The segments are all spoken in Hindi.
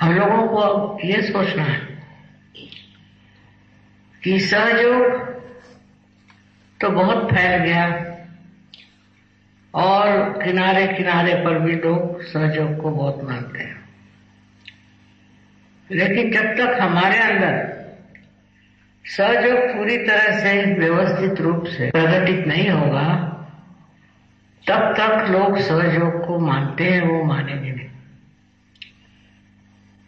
हम लोगों को अब ये सोचना है कि सहयोग तो बहुत फैल गया और किनारे किनारे पर भी लोग सहयोग को बहुत मानते हैं, लेकिन जब तक हमारे अंदर सहयोग पूरी तरह से व्यवस्थित रूप से प्रकटित नहीं होगा तब तक लोग सहयोग को मानते हैं, वो मानेंगे नहीं।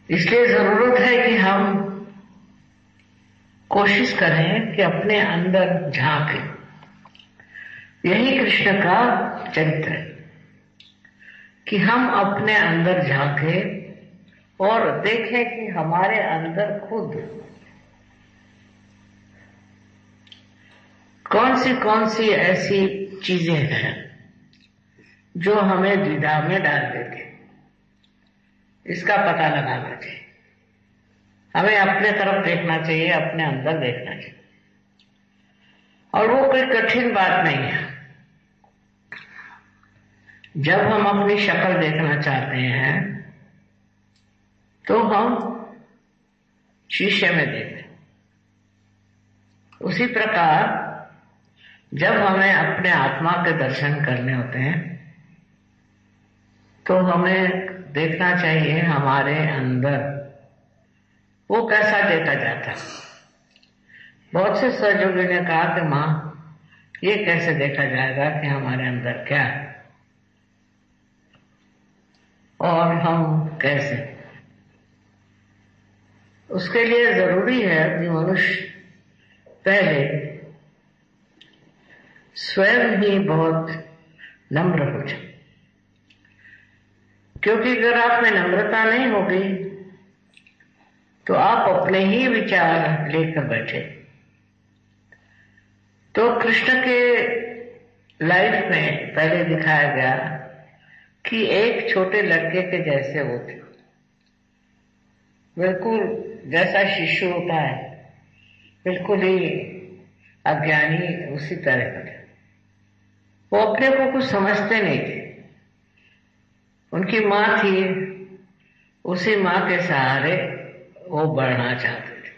इसलिए जरूरत है कि हम कोशिश करें कि अपने अंदर झांकें। यही कृष्ण का चरित्र है कि हम अपने अंदर झांकें और देखें कि हमारे अंदर खुद कौन सी ऐसी चीजें हैं जो हमें द्विधा में डाल देती, इसका पता लगाना चाहिए। हमें अपने तरफ देखना चाहिए, अपने अंदर देखना चाहिए, और वो कोई कठिन बात नहीं है। जब हम अपनी शक्ल देखना चाहते हैं तो हम शीशे में देखते, उसी प्रकार जब हमें अपने आत्मा के दर्शन करने होते हैं तो हमें देखना चाहिए हमारे अंदर वो कैसा देखा जाता है। बहुत से सहयोगियों ने कहा कि माँ, ये कैसे देखा जाएगा कि हमारे अंदर क्या है और हम कैसे। उसके लिए जरूरी है कि मनुष्य पहले स्वयं ही बहुत नम्र हो जाए, क्योंकि अगर आप में नम्रता नहीं होगी तो आप अपने ही विचार लेकर बैठे। तो कृष्ण के लाइफ में पहले दिखाया गया कि एक छोटे लड़के के जैसे वो थे, बिल्कुल जैसा शिशु होता है, बिल्कुल ही अज्ञानी, उसी तरह का थे। वो अपने को कुछ समझते नहीं थे। उनकी माँ थी, उसी माँ के सहारे वो बढ़ना चाहते थे।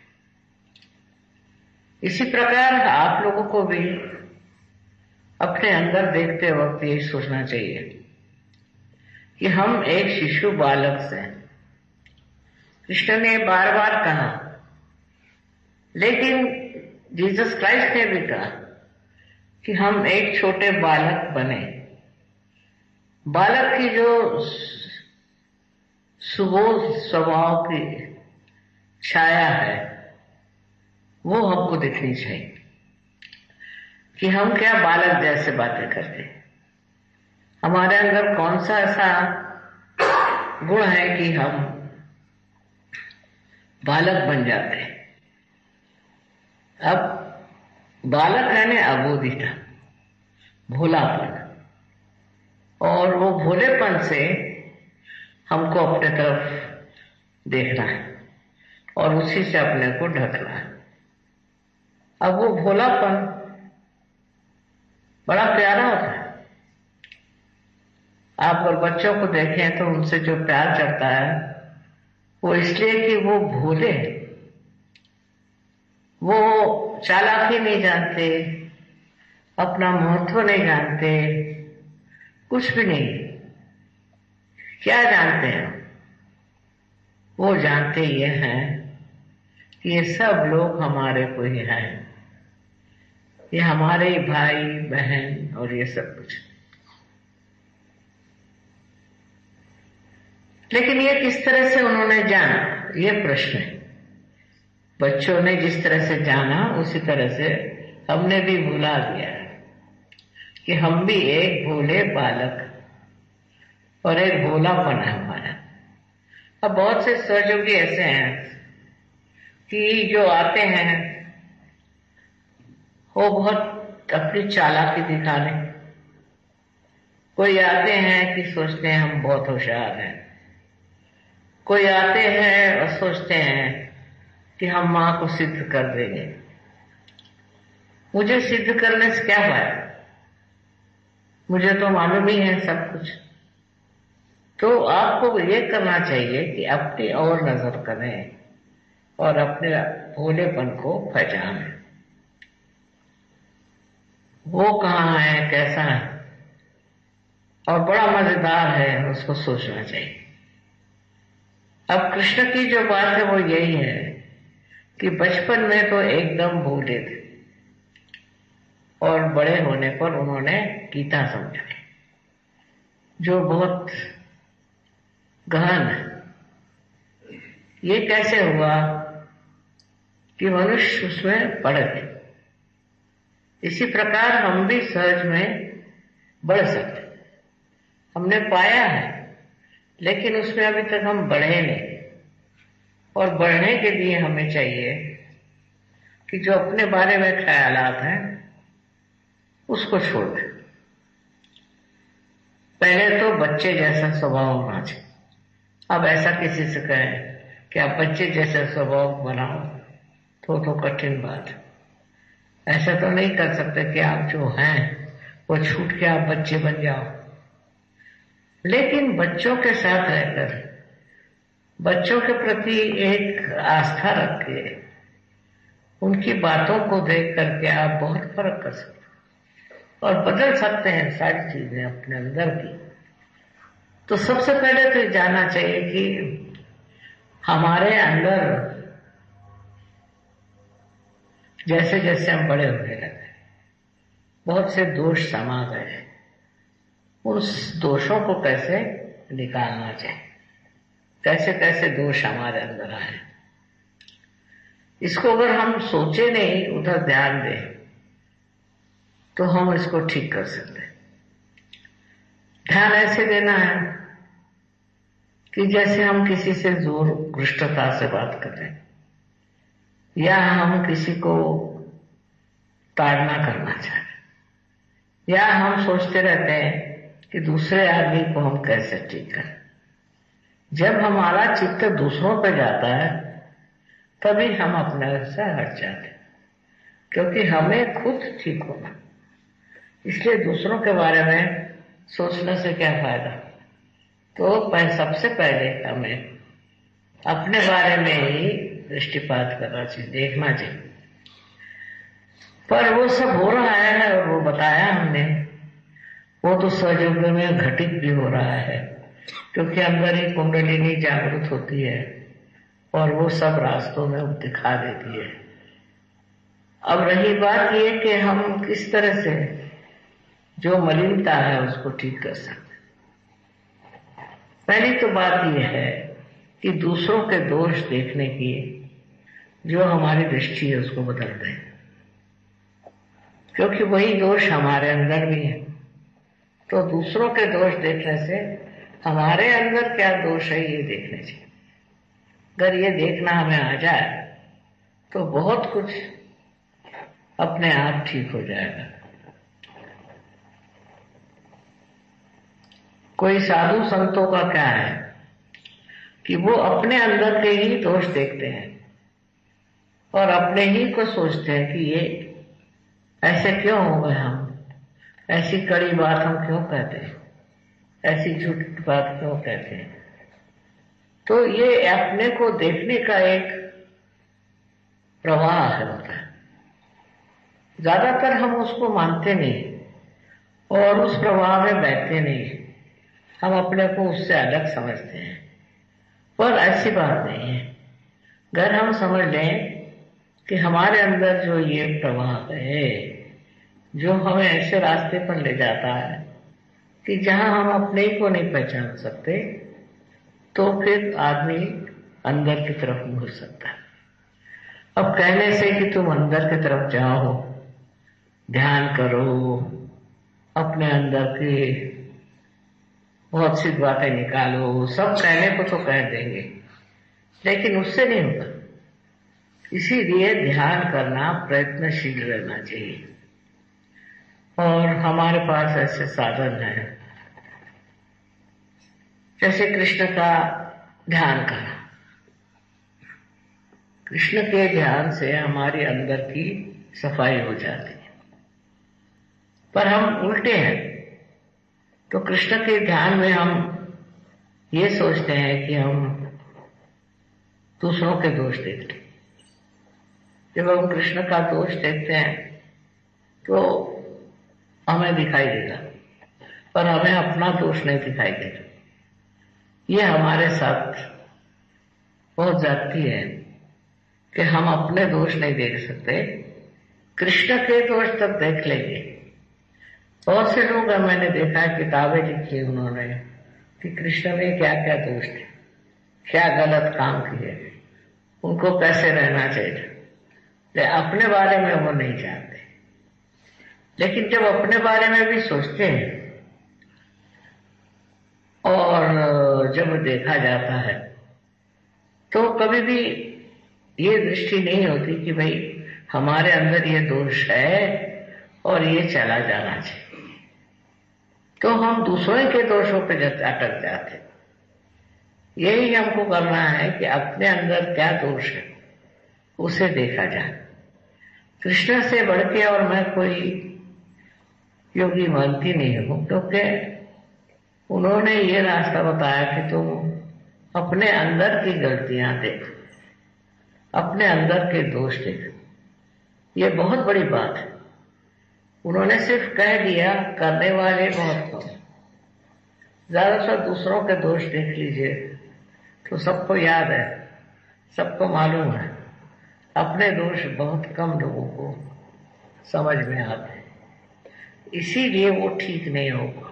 इसी प्रकार आप लोगों को भी अपने अंदर देखते वक्त यही सोचना चाहिए कि हम एक शिशु बालक से, कृष्ण ने बार बार कहा, लेकिन जीसस क्राइस्ट ने भी कहा कि हम एक छोटे बालक बने। बालक की जो सुबोध स्वभाव की छाया है वो हमको दिखनी चाहिए कि हम क्या बालक जैसे बातें करते हैं। हमारे अंदर कौन सा ऐसा गुण है कि हम बालक बन जाते हैं। अब बालक है ना अबोधिता, भोलापन, और वो भोलेपन से हमको अपने तरफ देखना है और उसी से अपने को ढकना है। अब वो भोलापन बड़ा प्यारा होता है। आप अगर बच्चों को देखें तो उनसे जो प्यार चढ़ता है वो इसलिए कि वो भोले, वो चालाकी नहीं जानते, अपना महत्व नहीं जानते, कुछ भी नहीं। क्या जानते हैं? वो जानते ये हैं कि ये सब लोग हमारे को ही हैं, ये हमारे भाई बहन और ये सब कुछ। लेकिन ये किस तरह से उन्होंने जाना, ये प्रश्न है। बच्चों ने जिस तरह से जाना उसी तरह से हमने भी भुला दिया है कि हम भी एक भोले बालक और एक भोलापन है हमारा। अब बहुत से सहयोगी ऐसे हैं कि जो आते हैं वो बहुत अपनी चालाकी दिखाने, कोई आते हैं कि सोचते हैं हम बहुत होशियार हैं, कोई आते हैं और सोचते हैं कि हम माँ को सिद्ध कर देंगे। मुझे सिद्ध करने से क्या फायदा, मुझे तो मालूम ही है सब कुछ। तो आपको ये करना चाहिए कि अपनी ओर नजर करें और अपने भोलेपन को पहचानें। वो कहाँ है, कैसा है, और बड़ा मजेदार है, उसको सोचना चाहिए। अब कृष्ण की जो बात है वो यही है कि बचपन में तो एकदम भोले थे और बड़े होने पर उन्होंने गीता समझा, जो बहुत गहन है। ये कैसे हुआ कि मनुष्य उसमें बढ़ गए। इसी प्रकार हम भी सहज में बढ़ सकते, हमने पाया है, लेकिन उसमें अभी तक हम बढ़े नहीं। और बढ़ने के लिए हमें चाहिए कि जो अपने बारे में ख्यालात हैं उसको छोड़ दें। पहले तो बच्चे जैसा स्वभाव होना चाहिए। अब ऐसा किसी से कहें कि आप बच्चे जैसा स्वभाव बनाओ तो कठिन बात है। ऐसा तो नहीं कर सकते कि आप जो हैं वो छूट के आप बच्चे बन जाओ। लेकिन बच्चों के साथ रहकर बच्चों के प्रति एक आस्था रख के उनकी बातों को देख करके आप बहुत फर्क कर सकते और बदल सकते हैं सारी चीजें अपने अंदर की। तो सबसे पहले तो जानना चाहिए कि हमारे अंदर जैसे जैसे हम बड़े होने लगे बहुत से दोष समा गए। उस दोषों को कैसे निकालना चाहिए, कैसे कैसे दोष हमारे अंदर आए, इसको अगर हम सोचे नहीं, उधर ध्यान दें, तो हम इसको ठीक कर सकते हैं। ध्यान ऐसे देना है कि जैसे हम किसी से जोर घृष्टता से बात कर रहे हैं या हम किसी को ताड़ना करना चाहते हैं, या हम सोचते रहते हैं कि दूसरे आदमी को हम कैसे ठीक करें। जब हमारा चित्त दूसरों पर जाता है तभी हम अपने से हट जाते हैं, क्योंकि हमें खुद ठीक होना। इसलिए दूसरों के बारे में सोचने से क्या फायदा। तो सबसे पहले हमें अपने बारे में ही दृष्टिपात करना चाहिए, देखना चाहिए। पर वो सब हो रहा है और वो बताया हमने, वो तो सहयोग में घटित भी हो रहा है, क्योंकि अंदर ही कुंडलिनी जागृत होती है और वो सब रास्तों में दिखा देती है। अब रही बात ये कि हम किस तरह से जो मलिनता है उसको ठीक कर सकते। पहली तो बात यह है कि दूसरों के दोष देखने की जो हमारी दृष्टि है उसको बदल दें, क्योंकि वही दोष हमारे अंदर भी है। तो दूसरों के दोष देखने से हमारे अंदर क्या दोष है ये देखने चाहिए। अगर ये देखना हमें आ जाए तो बहुत कुछ अपने आप ठीक हो जाएगा। कोई साधु संतों का क्या है कि वो अपने अंदर के ही दोष देखते हैं और अपने ही को सोचते हैं कि ये ऐसे क्यों हो गए, हम ऐसी कड़ी बात हम क्यों कहते हैं, ऐसी झूठी बात क्यों कहते हैं। तो ये अपने को देखने का एक प्रवाह है होता है। ज्यादातर हम उसको मानते नहीं और उस प्रवाह में बैठते नहीं, हम अपने को उससे अलग समझते हैं। पर ऐसी बात नहीं है। अगर हम समझ लें कि हमारे अंदर जो ये प्रवाह है जो हमें ऐसे रास्ते पर ले जाता है कि जहां हम अपने ही को नहीं पहचान सकते, तो फिर आदमी अंदर की तरफ मुड़ सकता है। अब कहने से कि तुम अंदर की तरफ जाओ, ध्यान करो, अपने अंदर की बहुत सी बातें निकालो, सब कहने को तो कह देंगे, लेकिन उससे नहीं होगा। इसीलिए ध्यान करना, प्रयत्नशील रहना चाहिए। और हमारे पास ऐसे साधन हैं, जैसे कृष्ण का ध्यान करना। कृष्ण के ध्यान से हमारे अंदर की सफाई हो जाती है। पर हम उल्टे हैं, तो कृष्ण के ध्यान में हम ये सोचते हैं कि हम दूसरों के दोष देखते हैं। जब हम कृष्ण का दोष देखते हैं तो हमें दिखाई देगा, पर हमें अपना दोष नहीं दिखाई देगा। ये हमारे साथ बहुत जाती है कि हम अपने दोष नहीं देख सकते, कृष्ण के दोष तक देख लेंगे। बहुत से लोग मैंने देखा है, किताबें लिखी उन्होंने कि कृष्ण ने क्या क्या दोष थे, क्या गलत काम किए, उनको कैसे रहना चाहिए। अपने बारे में वो नहीं जानते, लेकिन जब अपने बारे में भी सोचते हैं और जब देखा जाता है तो कभी भी ये दृष्टि नहीं होती कि भाई हमारे अंदर ये दोष है और ये चला जाना चाहिए। तो हम दूसरों के दोषों पे अटक जाते। यही हमको करना है कि अपने अंदर क्या दोष है उसे देखा जाए। कृष्ण से बढ़ के और मैं कोई योगी मानती नहीं हूं, क्योंकि उन्होंने ये रास्ता बताया कि तुम अपने अंदर की गलतियां देखो, अपने अंदर के दोष देखो। ये बहुत बड़ी बात है। उन्होंने सिर्फ कह दिया, करने वाले बहुत कम। ज्यादातर दूसरों के दोष देख लीजिए तो सबको याद है, सबको मालूम है। अपने दोष बहुत कम लोगों को समझ में आते हैं, इसीलिए वो ठीक नहीं होगा।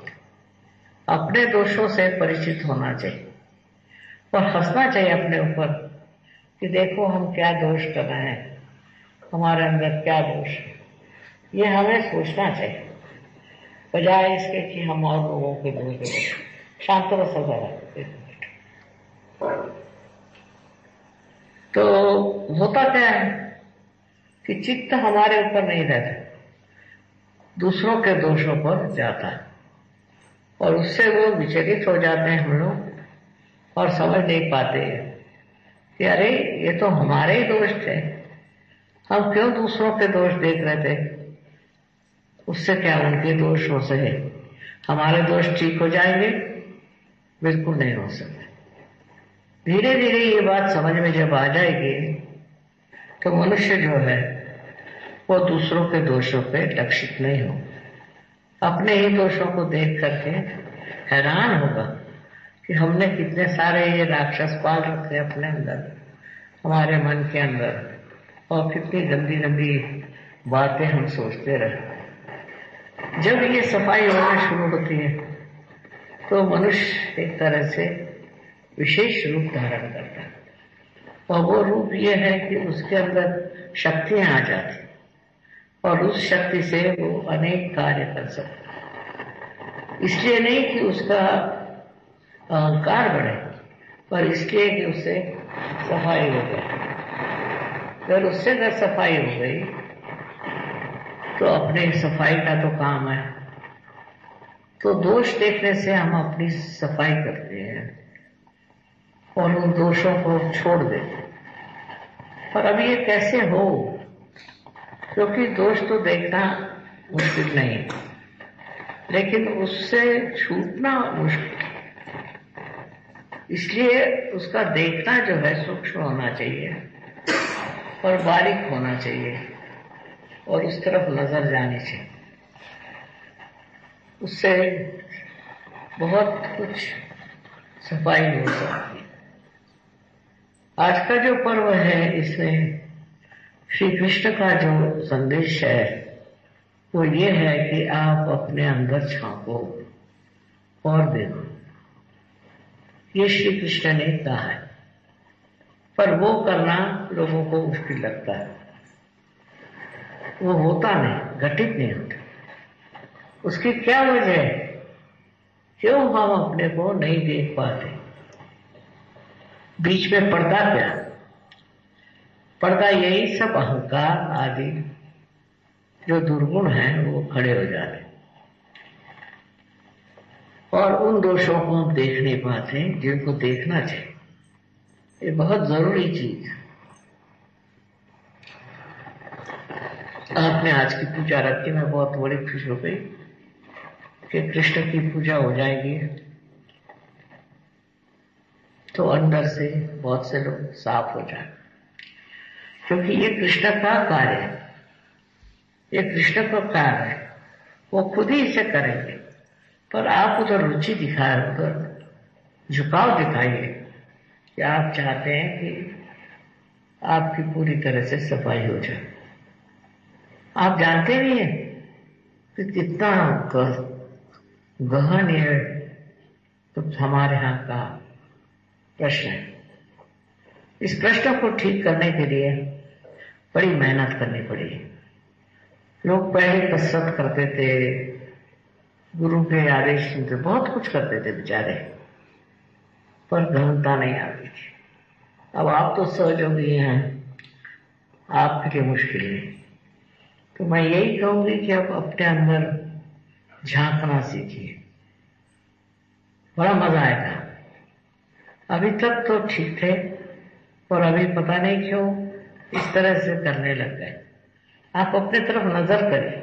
अपने दोषों से परिचित होना चाहिए और हंसना चाहिए अपने ऊपर कि देखो हम क्या दोष कर रहे हैं, हमारे अंदर क्या दोष है। ये हमें सोचना चाहिए, बजाय इसके कि हम और लोगों के दोष दें। शांत व सदा रहते। तो होता क्या है कि चित्त हमारे ऊपर नहीं रहता, दूसरों के दोषों पर जाता है और उससे वो विचलित हो जाते हैं हम लोग और समझ नहीं पाते कि अरे ये तो हमारे ही दोष थे, हम क्यों दूसरों के दोष देख रहे थे। उससे क्या उनके दोष हो सके, हमारे दोष ठीक हो जाएंगे? बिल्कुल नहीं हो सकते। धीरे धीरे ये बात समझ में जब आ जाएगी तो मनुष्य जो है वो दूसरों के दोषों पे लक्षित नहीं हो, अपने ही दोषों को देख करके हैरान होगा कि हमने कितने सारे ये राक्षस पाल रखे अपने अंदर, हमारे मन के अंदर, और कितनी गंदी गंदी बातें हम सोचते रहे। जब ये सफाई होना शुरू होती है तो मनुष्य एक तरह से विशेष रूप धारण करता है, और वो रूप ये है कि उसके अंदर शक्तियां आ जाती और उस शक्ति से वो अनेक कार्य कर सकता। इसलिए नहीं कि उसका अहंकार बढ़े, पर इसलिए कि उससे सफाई हो गई। अगर उससे अगर सफाई हो गई तो अपने सफाई का तो काम है। तो दोष देखने से हम अपनी सफाई करते हैं और उन दोषों को छोड़ देते। पर अब ये कैसे हो, क्योंकि दोष तो देखना मुश्किल नहीं, लेकिन उससे छूटना मुश्किल। इसलिए उसका देखना जो है सूक्ष्म होना चाहिए और बारीक होना चाहिए और उस तरफ नजर जानी चाहिए। उससे बहुत कुछ सफाई हो सकती है। आज का जो पर्व है, इसमें श्री कृष्ण का जो संदेश है वो ये है कि आप अपने अंदर झांको और देखो। ये श्री कृष्ण ने कहा है, पर वो करना लोगों को मुश्किल लगता है। वो होता नहीं, घटित नहीं होता। उसकी क्या वजह है? क्यों हम अपने को नहीं देख पाते? बीच में पर्दा क्या? पर्दा यही सब अहंकार आदि जो दुर्गुण हैं वो खड़े हो जाते और उन दोषों को हम देख नहीं पाते जिनको देखना चाहिए। ये बहुत जरूरी चीज है। आपने आज की पूजा रखी, मैं बहुत बड़ी खुश हो गई कि कृष्ण की पूजा हो जाएगी। तो अंदर से बहुत से लोग साफ हो जाए, क्योंकि ये कृष्ण का कार्य है, ये कृष्ण का कार्य है, वो खुद ही इसे करेंगे। पर आप उधर रुचि दिखाए, उधर झुकाव दिखाइए कि आप चाहते हैं कि आपकी पूरी तरह से सफाई हो जाए। आप जानते नहीं हैं कि कितना गहन ये तो हमारे यहाँ का प्रश्न है। इस प्रश्न को ठीक करने के लिए बड़ी मेहनत करनी पड़ी। लोग पहले कसरत करते थे, गुरु के आदेश सुनते, बहुत कुछ करते थे बेचारे, पर गहनता नहीं आती थी। अब आप तो सहयोगी हैं, आपके लिए मुश्किल नहीं। तो मैं यही कहूंगी कि आप अपने अंदर झांकना सीखिए, बड़ा मजा आएगा। अभी तक तो ठीक थे, और अभी पता नहीं क्यों इस तरह से करने लग गए। आप अपने तरफ नजर करिए,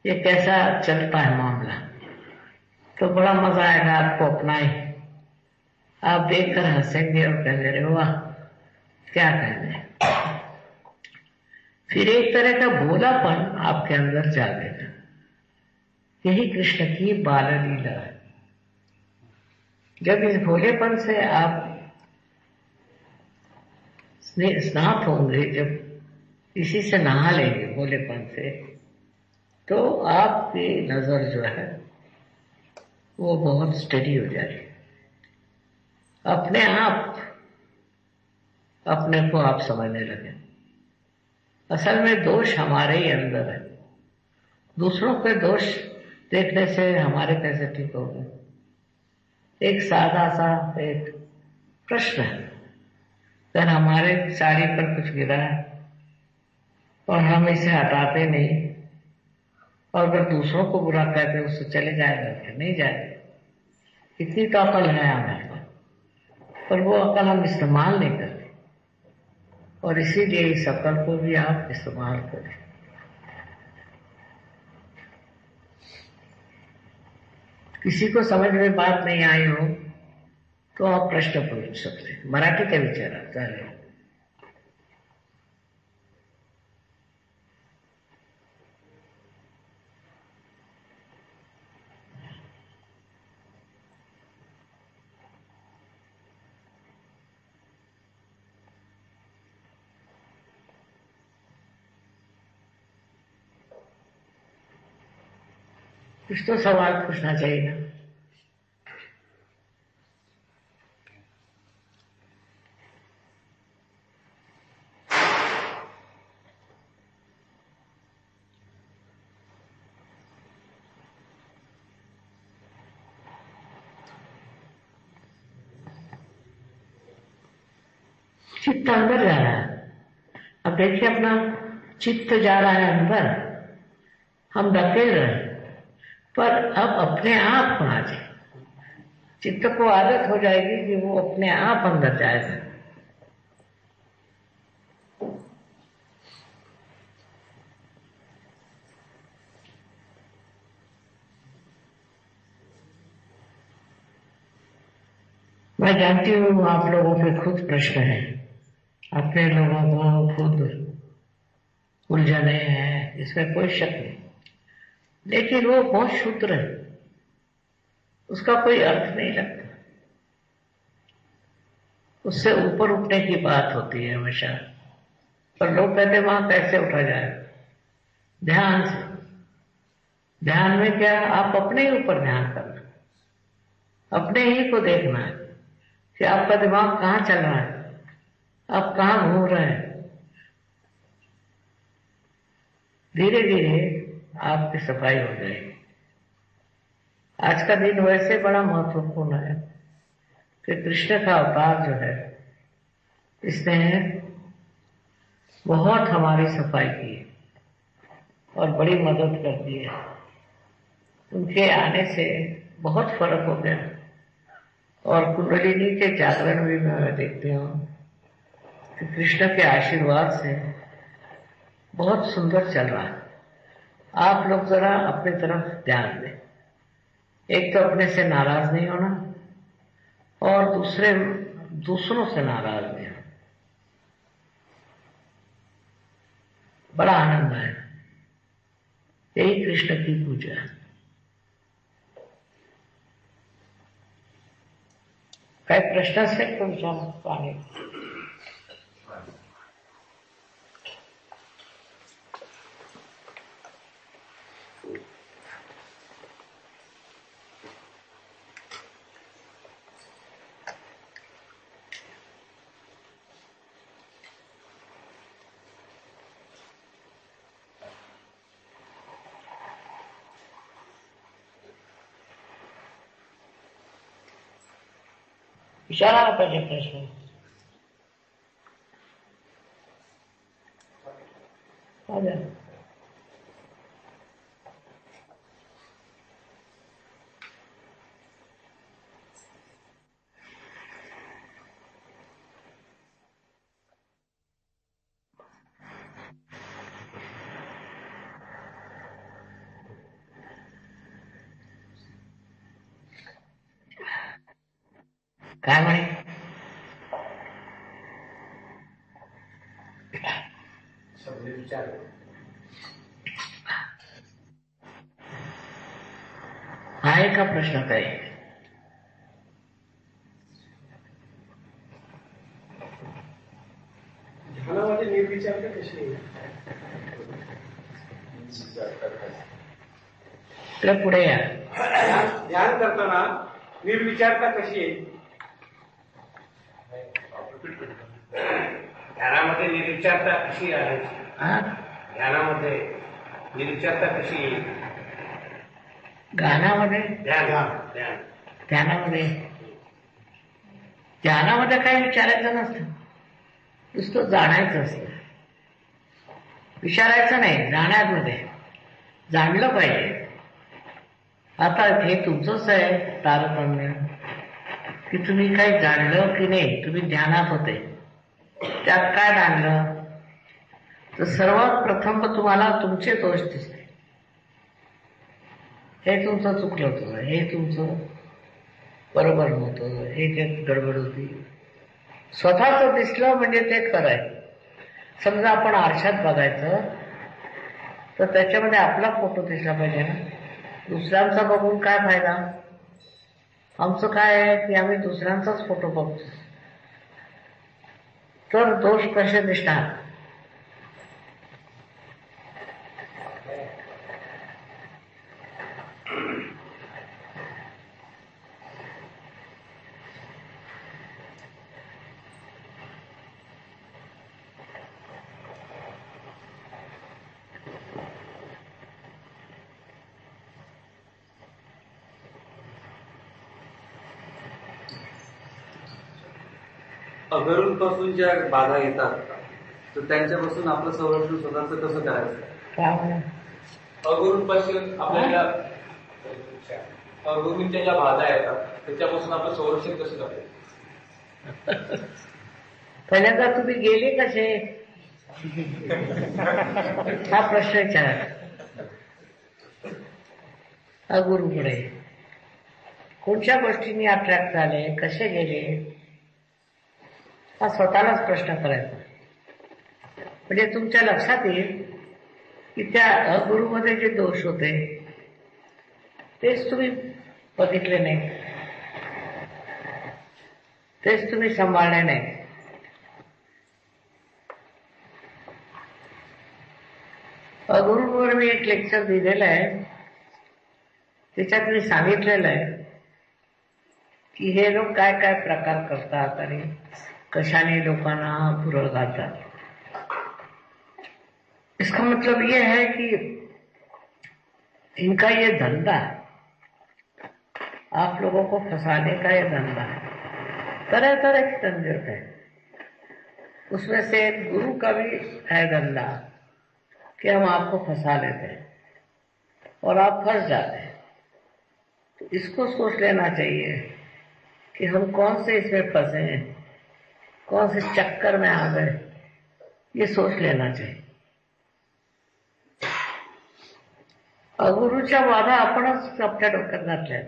ये कैसा चलता है मामला, तो बड़ा मजा आएगा आपको अपना ही। आप देखकर हंसेंगे और कहेंगे अरे वाह क्या कहने। फिर एक तरह का भोलापन आपके अंदर जागेगा। यही कृष्ण की बाल लीला है। जब इस भोलेपन से आप स्नात होंगे, जब इसी से नहा लेंगे भोलेपन से, तो आपकी नजर जो है वो बहुत स्टडी हो जाएगी। अपने आप अपने को आप समझने लगे। असल में दोष हमारे ही अंदर है। दूसरों के दोष देखने से हमारे कैसे ठीक होंगे। एक सादा सा एक प्रश्न है, अगर हमारे साड़ी पर कुछ गिरा है और हम इसे हटाते नहीं, और अगर दूसरों को बुरा कहते उससे चले जाएगा क्या? नहीं जाएगा। इतनी तो अकल है हमें, पर वो अकल हम इस्तेमाल नहीं करते, और इसीलिए इस अकल को भी आप इस्तेमाल करें। किसी को समझ में बात नहीं आई हो तो आप प्रश्न पूछ सकते हैं। मराठी का विचार आता है। कुछ तो सवाल पूछना चाहिए ना। चित्त अंदर जा रहा है। अब देखिए अपना चित्त जा रहा है अंदर, हम धकेल रहे हैं, पर अब अपने आप को आ जाए। चित्त को आदत हो जाएगी कि वो अपने आप अंदर जाएगा। मैं जानती हूँ आप लोगों के खुद प्रश्न हैं, अपने लोगों को खुद उलझने हैं, इसमें कोई शक नहीं। लेकिन वो बहुत शुद्र है, उसका कोई अर्थ नहीं लगता। उससे ऊपर उठने की बात होती है हमेशा, पर लोग कहते हैं वहां कैसे उठा जाए? ध्यान से। ध्यान में क्या, आप अपने ही ऊपर ध्यान करना, अपने ही को देखना है कि आपका दिमाग कहाँ चल रहा है, आप कहाँ घूम रहे हैं। धीरे धीरे आपकी सफाई हो जाएगी। आज का दिन वैसे बड़ा महत्वपूर्ण है कि कृष्ण का अवतार जो है, इसने बहुत हमारी सफाई की है और बड़ी मदद कर दी है। उनके आने से बहुत फर्क हो गया, और कुंडलिनी के जागरण भी मैं देखती हूँ कि कृष्ण के आशीर्वाद से बहुत सुंदर चल रहा है। आप लोग जरा अपनी तरफ ध्यान दें। एक तो अपने से नाराज नहीं होना, और दूसरों से नाराज नहीं हो। बड़ा आनंद है। यही कृष्ण की पूजा है। काही प्रश्न असेल तुमच्या पाणी? विचारायला पाहिजे प्रश्न. काय म्हणे? आहे का प्रश्न काही? ध्यानामध्ये निर्विचारता कशी आहे? पुढे या. ध्यान करताना निर्विचारता कशी आहे? ध्यानामध्ये निर्विचारता कशी आहे? ध्यानामध्ये निर्विचारता कशी येईल? ध्यानामध्ये काही विचारायचं नसतं, नुसतं जाणायचं असतं. विचारायचं नाही, जाण्यामध्ये जाणलं पाहिजे. आता हे तुमचंच आहे तारतम्य की तुम्ही काही जाणलं की नाही. तुम्ही ध्यानात होते, त्यात काय जाणलं? तर सर्वात प्रथम तुम्हाला तुमचे दोष दिसले. हे तुमचं चुकलं होतं, हे तुमचं बरोबर नव्हतं, हे त्यात गडबड होती. स्वतःच दिसलं म्हणजे ते खरं आहे. समजा आपण आरशात बघायचं तर त्याच्यामध्ये आपला फोटो दिसला पाहिजे ना. दुसऱ्यांचा बघून काय फायदा? आमचं काय आहे की आम्ही दुसऱ्यांचाच फोटो बघतो, तर दोष कसे दिसणार? अगरूंपासून ज्या बाधा येतात तर त्यांच्यापासून आपलं संरक्षण स्वतःचं कसं करायचं? अगरूंपासून आपल्याला अगरूंच्या ज्या बाधा येतात त्याच्यापासून आपलं संरक्षण कसं करायचं? पहिल्यांदा तुम्ही गेले कसे हा प्रश्न विचारा. अगुरूकडे कोणत्या गोष्टींनी अट्रॅक्ट झाले, कसे गेले, हा स्वतःलाच प्रश्न करायचा. म्हणजे तुमच्या लक्षात येईल की त्या अगुरूमध्ये जे दोष होते तेच तुम्ही बघितले नाही, तेच तुम्ही सांभाळले नाही. अगुरूंवर मी एक लेक्चर दिलेलं आहे, त्याच्यात मी सांगितलेलं आहे की हे लोक काय काय प्रकार करतात आणि कशाने लोकांना भुरळ घालतात. इसका मतलब ये है कि इनका ये धंधा, आप लोगों को फंसाने का ये धंधा है. तरह तरह के धंधे होते हैं. उसमें से एक गुरु का भी है धंधा कि हम आपको फंसा लेते हैं और आप फंस जाते हैं. तो इसको सोच लेना चाहिए कि हम कौन से इसमें फंसे हैं, कौन से चक्कर में आ गए, ये सोच लेना चाहिए. अगुरूच्या बाधा आपणच आपल्या डोक्यात घातल्या.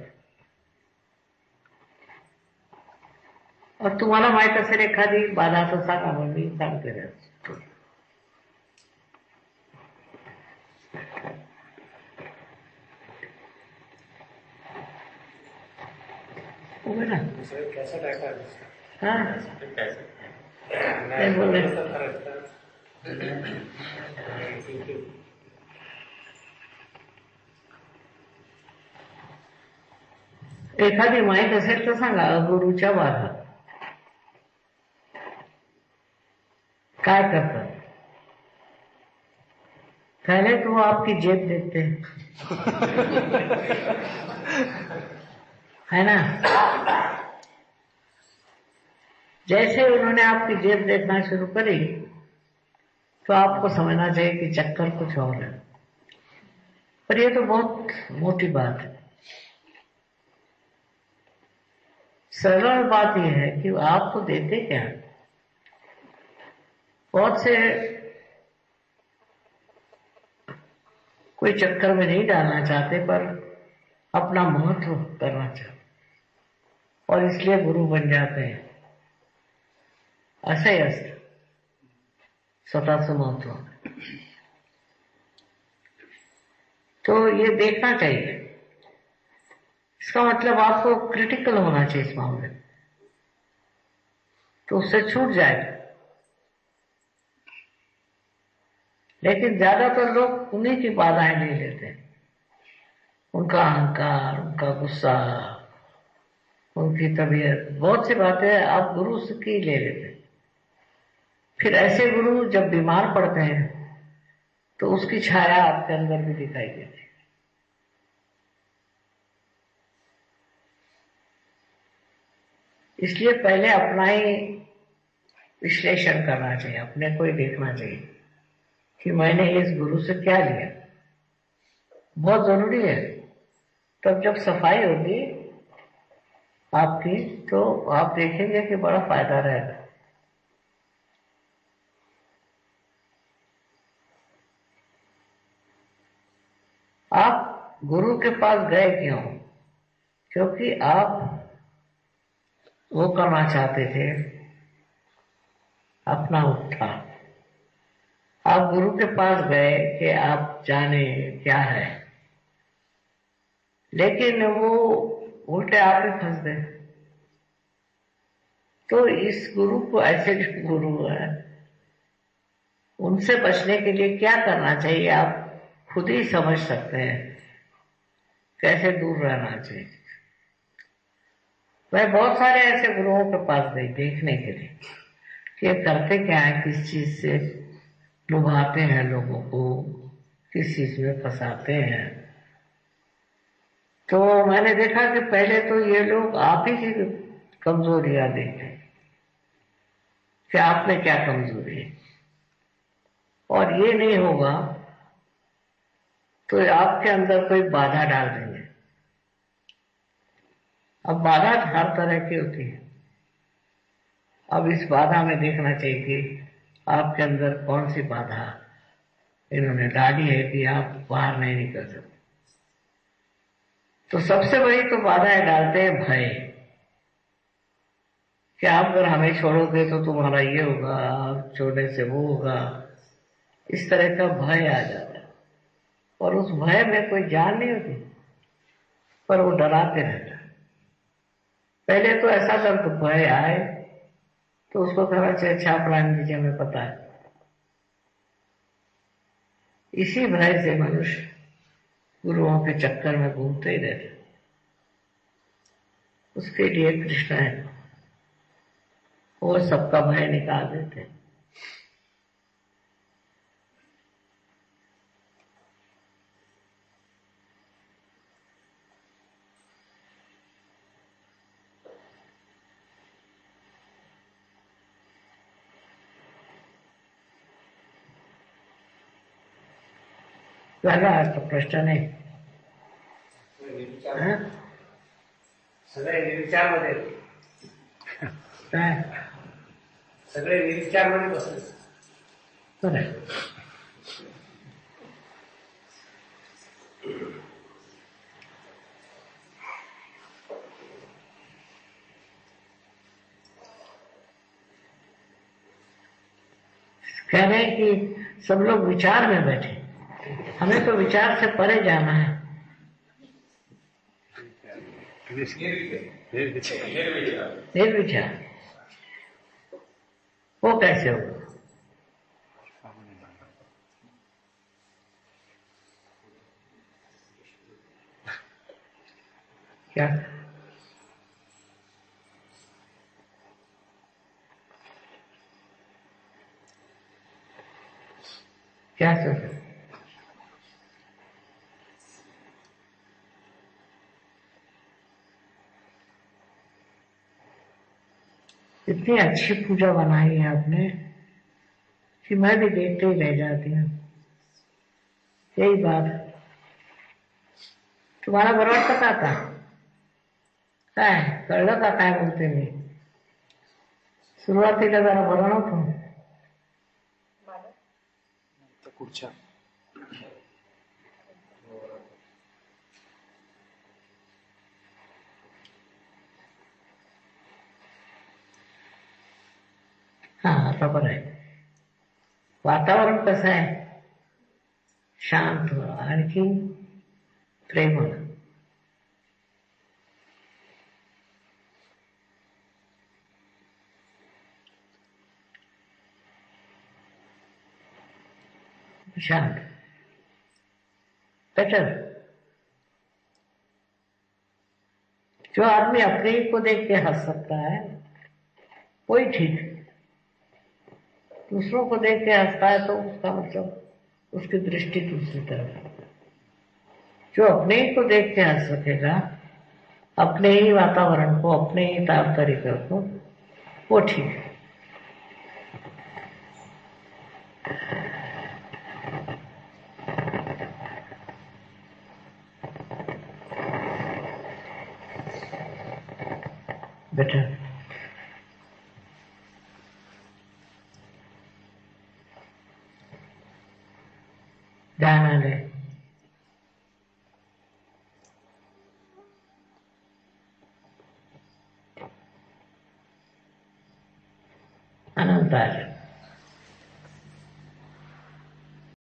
और तुम्हाला माहित असेल एखादी बाधा तर सांगा, मग मी सांगते ना. उभे ना. कैसा रहता है? हाँ नहीं बोले. एखादी माहित असेल तर सांगा. गुरुच्या बाधा काय करतात? पहले तो वो आपकी जेब देखते हैं, है ना. जैसे उन्होंने आपकी जेब देखना शुरू करी तो आपको समझना चाहिए कि चक्कर कुछ और है. पर ये तो बहुत मोटी बात है. सरल बात यह है कि आपको देते क्या. बहुत से कोई चक्कर में नहीं डालना चाहते, पर अपना महत्व करना चाहते और इसलिए गुरु बन जाते हैं. असं असतं स्वतःचं महत्व. तो ये देखना चाहिए. इसका मतलब आपको क्रिटिकल होना चाहिए इस मामले में, तो उससे छूट जाएगा. लेकिन ज्यादातर लोग उन्हीं की बाधाएं ले लेते हैं. उनका अहंकार, उनका गुस्सा, उनकी तबीयत, बहुत सी बातें आप गुरु से की ले लेते हैं. फिर ऐसे गुरु जब बीमार पड़ते हैं तो उसकी छाया आपके अंदर भी दिखाई देती है. इसलिए पहले अपना ही विश्लेषण करना चाहिए, अपने को ही देखना चाहिए कि मैंने इस गुरु से क्या लिया. बहुत जरूरी है. तब जब सफाई होगी आपकी तो आप देखेंगे कि बड़ा फायदा रहेगा. आप गुरु के पास गए क्यों? क्योंकि आप वो करना चाहते थे, अपना उत्थान. आप गुरु के पास गए कि आप जाने क्या है, लेकिन वो उल्टे आप ही फंस गए. तो इस गुरु को, ऐसे जो गुरु है, उनसे बचने के लिए क्या करना चाहिए आप खुद ही समझ सकते हैं. कैसे दूर रहना चाहिए. मैं बहुत सारे ऐसे गुरुओं के पास गई देखने के लिए कि ये करते क्या है, किस चीज से लुभाते हैं लोगों को, किस चीज में फंसाते हैं. तो मैंने देखा कि पहले तो ये लोग आप ही की कमजोरियां देखते हैं कि आप में क्या कमजोरी है, और ये नहीं होगा तो आपके अंदर कोई बाधा डाल देंगे. अब बाधा हर तरह की होती है. अब इस बाधा में देखना चाहिए कि आपके अंदर कौन सी बाधा इन्होंने डाली है कि आप बाहर नहीं निकल सकते. तो सबसे बड़ी तो बाधाएं डालते हैं भय, कि आप अगर हमें छोड़ोगे तो तुम्हारा ये होगा, आप छोड़ने से वो होगा. इस तरह का भय आ जाता है, और उस भय में कोई जान नहीं होती, पर वो डराते रहता है. पहले तो ऐसा जब भय आए तो उसको कहना चाहिए, अच्छा प्राण दीजिए, हमें पता है. इसी भय से मनुष्य गुरुओं के चक्कर में घूमते ही रहते. उसके लिए कृष्ण है, वो सबका भय निकाल देते हैं. लगा तो प्रश्न नाही. सगळे निर्विचार मध्ये, काय सगळे निर्विचार मध्ये बसले. बरं. कह रहे हैं कि सब लोग विचार में बैठे, हमें तो विचार से परे जाना है। निर्विचार वो कैसे होगा? क्या क्या सोच? इतनी अच्छी पूजा बनाई है आपने कि मैं भी देखते ही रह जाती हूँ। यही बात, तुम्हारा बरोबर पता था काय कळलं का काय बोलते मी? सुरुवातीला जरा बरं नव्हतं. पुढच्या हा आता बरं आहे. वातावरण कसं आहे? शांत, आणखी प्रेमळ. शांत, बेटर. जो आदमी अपने ही को देख के हंस सकता है वही ठीक. दूसरों को देख के हंसता है तो उसका मतलब उसकी दृष्टि दूसरी तरफ है. जो अपने ही को देख के हंस सकेगा, अपने ही वातावरण को, अपने ही ताप तरीके को, वो ठीक है. बेटा ध्यान आने, अनंत आले.